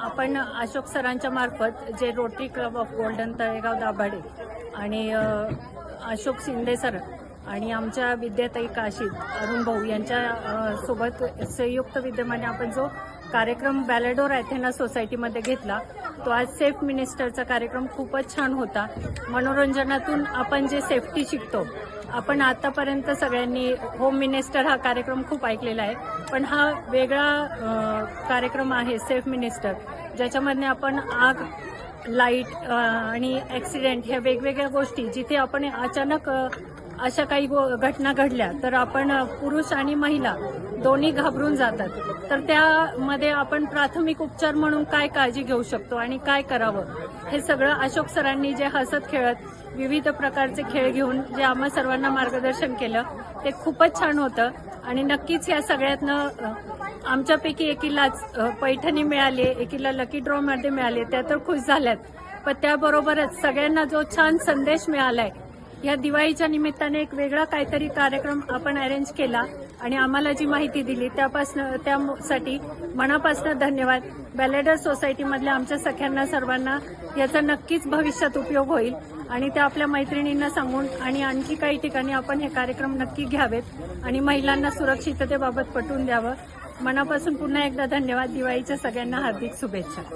आपण अशोक सरांच्या मार्फत जे rotary club of golden Talegaon Dabhade आणि अशोक शिंदे सर आणि आमच्या विद्याताई काशीद अरुण भाऊ यांच्या सोबत संयुक्त विद्यमाने आपण जो कार्यक्रम बॅलेडोर अथेना सोसायटीमध्ये घेतला तो आज सेफ मिनिस्टरचा कार्यक्रम खूपच छान होता। मनोरंजनातून आपण जे सेफ्टी शिकतो, आपण आतापर्यंत सगळ्यांनी होम मिनिस्टर हा कार्यक्रम खूप ऐकलेला आहे, पण हा वेगळा कार्यक्रम आहे सेफ मिनिस्टर, ज्याच्यामध्ये आपण आग, लाईट आणि ॲक्सिडेंट ह्या वेगवेगळ्या गोष्टी जिथे आपण अचानक अशा काही घटना घडल्या तर आपण पुरुष आणि महिला दोन्ही घाबरून जातात, तर त्यामध्ये आपण प्राथमिक उपचार म्हणून काय काळजी घेऊ शकतो आणि काय करावं हे सगळं अशोक सरांनी जे हसत खेळत विविध प्रकारचे खेळ घेऊन जे आम्हा सर्वांना मार्गदर्शन केलं ते खूपच छान होतं। आणि नक्कीच या सगळ्यातनं आमच्यापैकी एकीलाच पैठणी मिळाली, एकीला लकी ड्रॉ मध्ये मिळाले, त्या तर खुश झाल्यात, पण त्याबरोबरच सगळ्यांना जो छान संदेश मिळालाय, या दिवाळीच्या निमित्ताने एक वेगळा काहीतरी कार्यक्रम आपण अरेंज केला आणि आम्हाला जी माहिती दिली त्यासाठी मनापासून धन्यवाद। बॅलेडर सोसायटीमधल्या आमच्या सख्यांना सर्वांना याचा नक्कीच भविष्यात उपयोग होईल आणि त्या आपल्या मैत्रिणींना सांगून आणि आणखी काही ठिकाणी आपण हे कार्यक्रम नक्की घ्यावेत आणि महिलांना सुरक्षिततेबाबत पटवून द्यावं। मनापासून पुन्हा एकदा धन्यवाद। दिवाळीच्या सगळ्यांना हार्दिक शुभेच्छा।